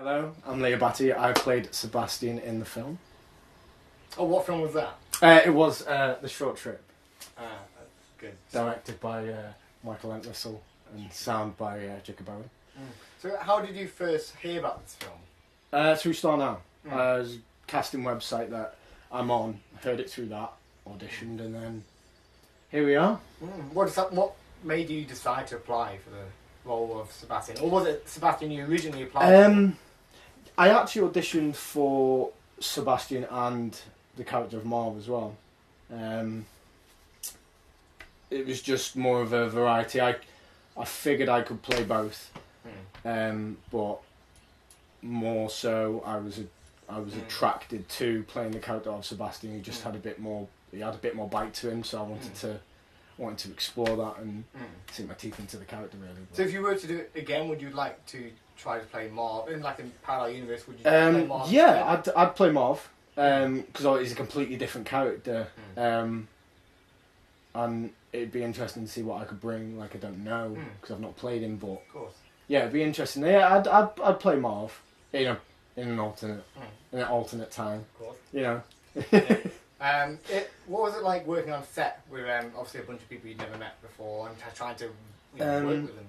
Hello, I'm Abbate. I played Sebastian in the film. Oh, what film was that? It was The Short Trip. That's good. Directed by Michael Entwistle and sound by Jacob Bowen. So how did you first hear about this film? Through Star Now. There's a casting website that I'm on. Heard it through that, auditioned, and then here we are. What made you decide to apply for the role of Sebastian? Or was it Sebastian you originally applied for? I actually auditioned for Sebastian and the character of Marv as well. It was just more of a variety. I figured I could play both, but more so I was attracted to playing the character of Sebastian. He just had a bit more. He had a bit more bite to him, so I wanted to explore that and sink my teeth into the character really. But. So if you were to do it again, would you like to try to play Marv in like a parallel universe? Would you play Marv? Yeah, I'd play Marv because he's a completely different character, and it'd be interesting to see what I could bring. Like I don't know because I've not played him, but of course. Yeah, it'd be interesting. Yeah, I'd play Marv in an alternate time. Of course. You know. What was it like working on set with obviously a bunch of people you'd never met before and trying to work with them?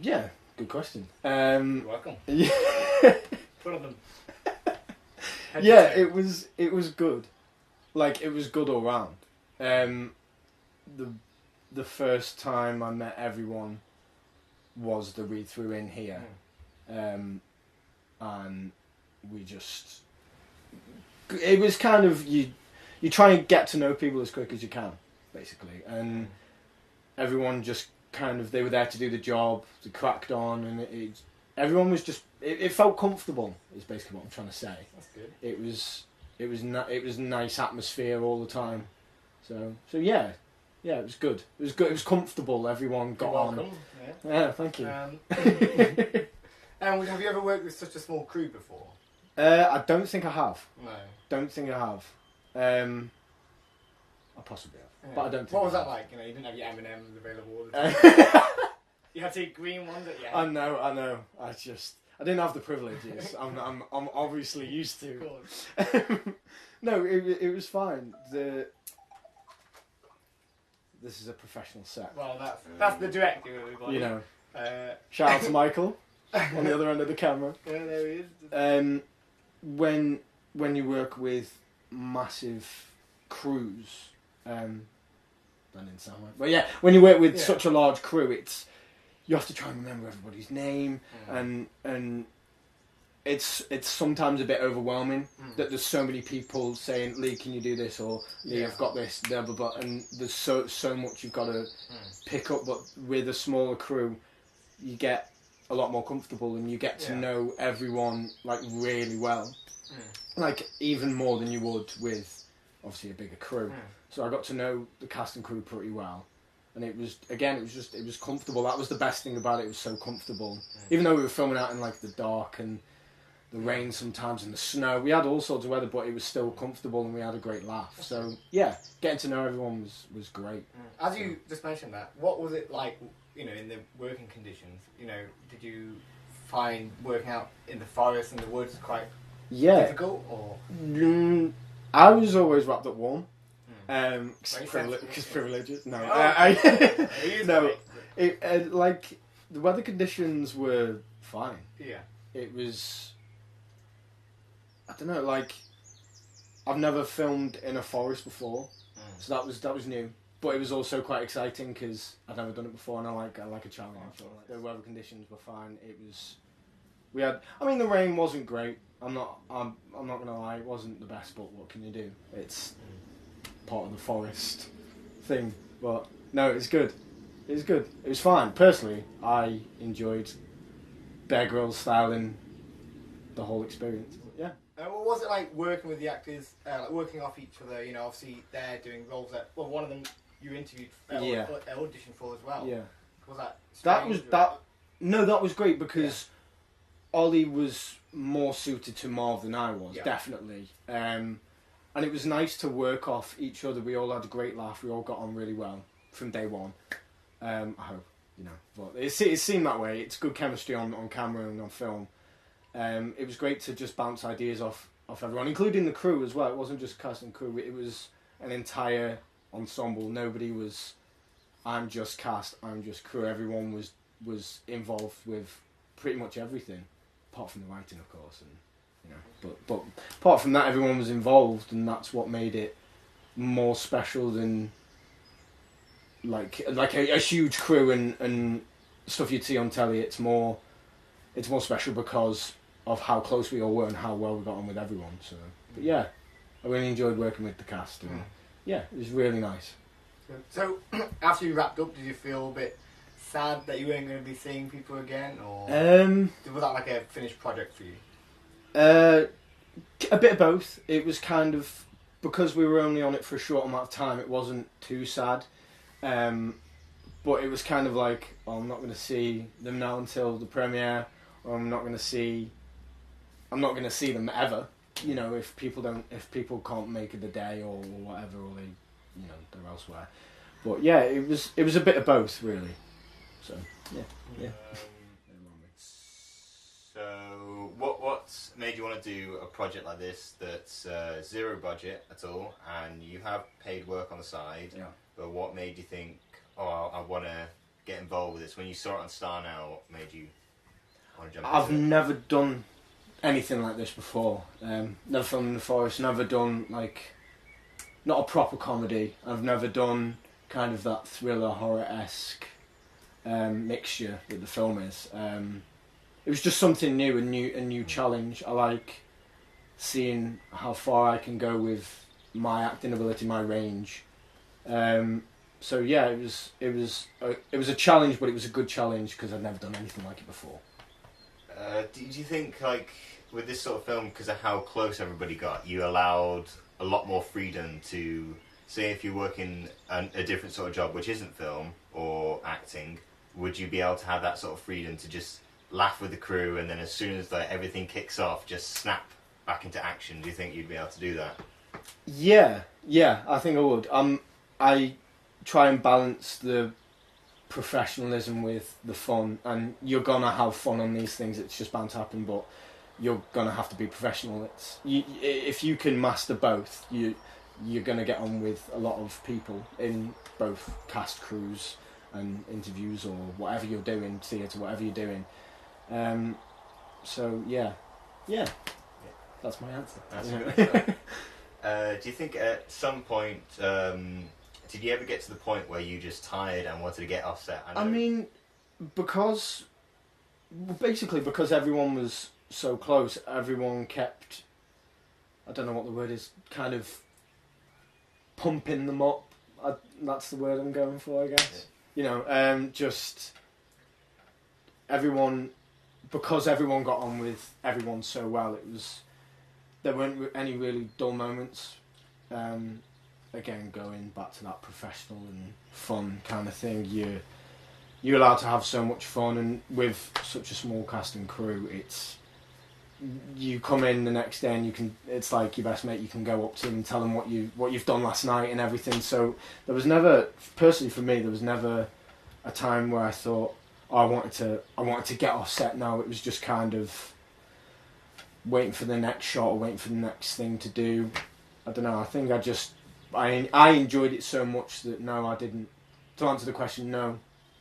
Yeah, good question. You're welcome. Yeah. One of them. Yeah, it was good. Like it was good all round. The first time I met everyone was the read through in here, and we just. It was kind of you try and get to know people as quick as you can, basically, and everyone just kind of they were there to do the job. They cracked on, and everyone was just it felt comfortable. Is basically what I'm trying to say. That's good. It was nice atmosphere all the time. So yeah, it was good. It was good. It was comfortable. Everyone got on. Yeah, thank you. And have you ever worked with such a small crew before? I don't think I have. No. Don't think I have. I possibly have, but I don't think What was I that have. like? You know, you didn't have your M&M's available all the time. You had to eat green ones at the end. I know. I didn't have the privileges. I'm obviously used to. Of course. No, it was fine. This is a professional set. Well, that's the director, everybody. You know. Shout Out to Michael on the other end of the camera. Yeah, there he is. When you work with massive crews, that didn't sound right. But yeah, when you work with such a large crew, you have to try and remember everybody's name, and it's sometimes a bit overwhelming that there's so many people saying, Lee, can you do this? Or Lee, I've got this, blah blah blah, and there's so much you've got to pick up. But with a smaller crew, you get a lot more comfortable and you get to know everyone like really well, like even more than you would with obviously a bigger crew. So I got to know the cast and crew pretty well, and it was comfortable. That was the best thing about it. It was so comfortable, even though we were filming out in like the dark and the rain sometimes and the snow. We had all sorts of weather, but it was still comfortable and we had a great laugh. So yeah, getting to know everyone was great. As you just mentioned that, what was it like? You know, in the working conditions. You know, did you find working out in the forest and the woods quite difficult, or? I was always wrapped up warm. Because privileges. No, like the weather conditions were fine. Yeah. It was. I don't know. Like, I've never filmed in a forest before, so that was new. But it was also quite exciting because I'd never done it before, and I like a challenge. The weather conditions were fine. The rain wasn't great. I'm not gonna lie, it wasn't the best. But what can you do? It's part of the forest thing. But no, it's good. It was good. It was fine. Personally, I enjoyed Bear Grylls styling the whole experience. But yeah. What was it like working with the actors, like working off each other? You know, obviously they're doing roles that one of them you interviewed auditioned for as well. Yeah. Was that strange? That was great because Ollie was more suited to Marv than I was, definitely. And it was nice to work off each other. We all had a great laugh. We all got on really well from day one. I hope, but it seemed that way. It's good chemistry on camera and on film. It was great to just bounce ideas off everyone, including the crew as well. It wasn't just cast and crew; it was an entire ensemble. Nobody was, I'm just cast, I'm just crew. Everyone was involved with pretty much everything, apart from the writing, of course, and but apart from that, everyone was involved, and that's what made it more special than like a huge crew and stuff you'd see on telly. It's more special because of how close we all were and how well we got on with everyone. So, but yeah, I really enjoyed working with the cast, and yeah, it was really nice. So, after you wrapped up, did you feel a bit sad that you weren't going to be seeing people again, or was that like a finished project for you? A bit of both. It was kind of, because we were only on it for a short amount of time, it wasn't too sad. But it was kind of like, oh, I'm not going to see them now until the premiere, or I'm not going to see them ever. You know, if people can't make it the day or whatever, or they, they're elsewhere. But yeah, it was a bit of both, really. So yeah. So what made you want to do a project like this that's zero budget at all, and you have paid work on the side? Yeah. But what made you think, oh, I want to get involved with this? When you saw it on Star Now, what made you want to jump into it? I've never done anything like this before. Never filmed in the forest. Never done not a proper comedy. I've never done kind of that thriller horror-esque mixture that the film is. It was just something new, a new challenge. I like seeing how far I can go with my acting ability, my range. So yeah, it was a challenge, but it was a good challenge because I'd never done anything like it before. Do you think, with this sort of film, because of how close everybody got, you allowed a lot more freedom to, say, if you're working a different sort of job, which isn't film or acting, would you be able to have that sort of freedom to just laugh with the crew, and then as soon as everything kicks off, just snap back into action? Do you think you'd be able to do that? Yeah, I think I would. I try and balance the professionalism with the fun, and you're gonna have fun on these things. It's just bound to happen, but you're gonna have to be professional. If you can master both, you're gonna get on with a lot of people in both cast, crews, and interviews, or whatever you're doing, theatre, whatever you're doing. So yeah, that's my answer. That's good. Do you think at some point, did you ever get to the point where you just tired and wanted to get off set? I mean, because everyone was so close, everyone kept, I don't know what the word is, kind of pumping them up. That's the word I'm going for, I guess. Yeah. Just everyone, because everyone got on with everyone so well, there weren't any really dull moments. Again, going back to that professional and fun kind of thing, you're allowed to have so much fun, and with such a small cast and crew, you come in the next day and it's like your best mate. You can go up to them and tell them what you've done last night and everything. So there was never, personally for me, there was never a time where I thought, oh, I wanted to get off set now. It was just kind of waiting for the next shot or waiting for the next thing to do. I don't know. I think I enjoyed it so much that no, I didn't. To answer the question, no,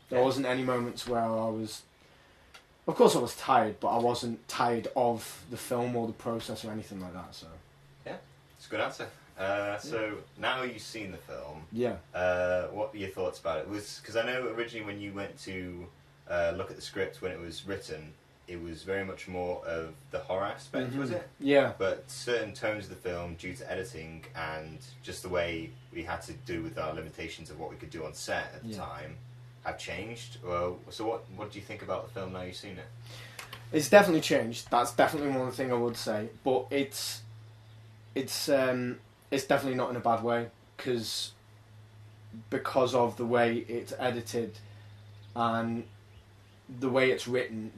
there wasn't any moments where I was. Of course, I was tired, but I wasn't tired of the film or the process or anything like that. So yeah, it's a good answer. So now you've seen the film. Yeah. What were your thoughts about it? Because I know originally when you went to look at the script when it was written, it was very much more of the horror aspect, was it? Yeah. But certain tones of the film, due to editing and just the way we had to do with our limitations of what we could do on set at the time, have changed. Well, so what do you think about the film now you've seen it? It's definitely changed. That's definitely one thing I would say. But it's definitely not in a bad way, because of the way it's edited and the way it's written.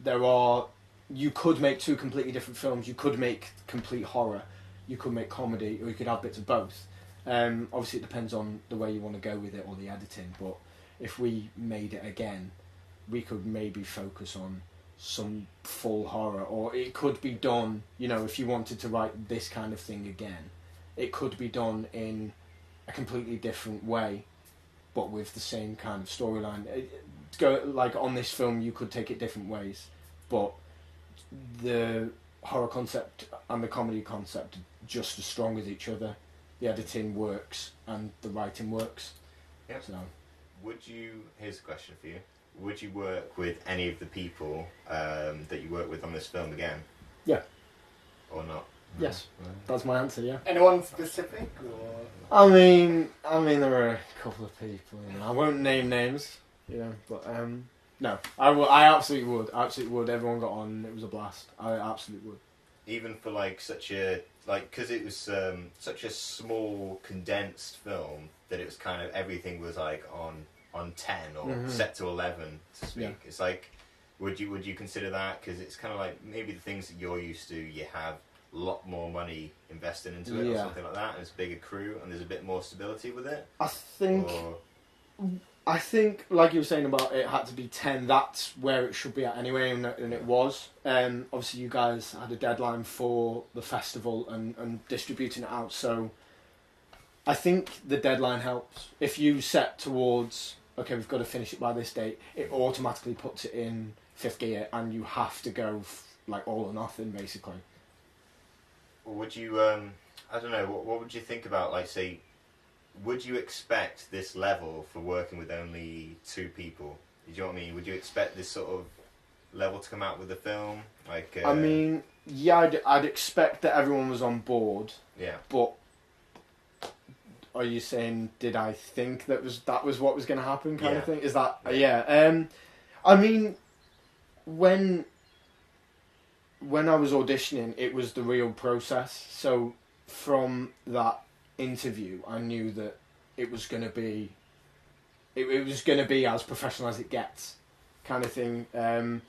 You could make two completely different films. You could make complete horror, you could make comedy, or you could have bits of both. Obviously it depends on the way you want to go with it or the editing, but if we made it again, we could maybe focus on some full horror, or it could be done, you know, if you wanted to write this kind of thing again, it could be done in a completely different way, but with the same kind of storyline. Go like on this film, you could take it different ways, but the horror concept and the comedy concept are just as strong as each other. The editing works and the writing works. Yep. So, here's a question for you. Would you work with any of the people that you work with on this film again? Yeah. Or not? Yes. That's my answer, yeah. Anyone specific? Or? I mean, there are a couple of people, you know. I won't name names, you know, but no, I absolutely would. Absolutely would. Everyone got on. It was a blast. I absolutely would. Even for like such a because it was such a small condensed film that it was kind of everything was like on 10 or set to 11 to speak. Yeah. It's like, would you consider that, because it's kind of like maybe the things that you're used to, you have a lot more money invested into it or something like that, and it's a bigger crew and there's a bit more stability with it. I think, like you were saying about it had to be 10, that's where it should be at anyway, and it was. Obviously you guys had a deadline for the festival and distributing it out, so I think the deadline helps. If you set towards, okay, we've got to finish it by this date, it automatically puts it in 5th gear and you have to go like all or nothing, basically. Or would you, I don't know, what would you think about, like, say, would you expect this level for working with only 2 people? Do you know what I mean? Would you expect this sort of level to come out with the film? Like, I mean, yeah, I'd expect that everyone was on board. Yeah. But are you saying, did I think that was what was going to happen, kind of thing? Is that yeah? I mean, when I was auditioning, it was the real process. So from that interview, I knew that it was going to be, it was going to be as professional as it gets, kind of thing. You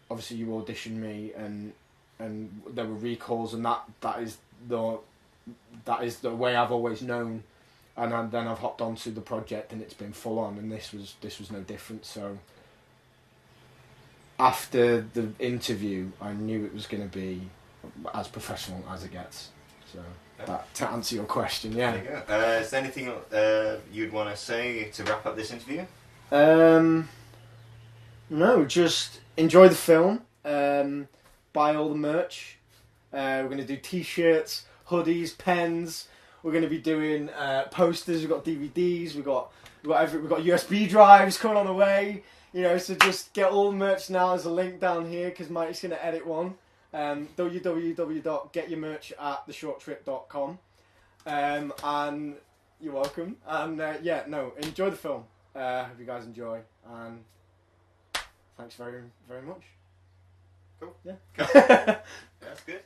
auditioned me, and there were recalls, and that is the way I've always known. And then I've hopped onto the project, and it's been full on, and this was no different. So after the interview, I knew it was going to be as professional as it gets. So that, to answer your question, yeah. There you go. Is there anything you'd want to say to wrap up this interview? No, just enjoy the film. Buy all the merch. We're going to do t-shirts, hoodies, pens. We're going to be doing posters. We've got DVDs. We've got USB drives coming on the way. You know, so just get all the merch now. There's a link down here because Mike's going to edit one. www.getyourmerch@theshorttrip.com. And you're welcome. And enjoy the film. Hope you guys enjoy. And thanks very, very much. Cool. Yeah. That's good.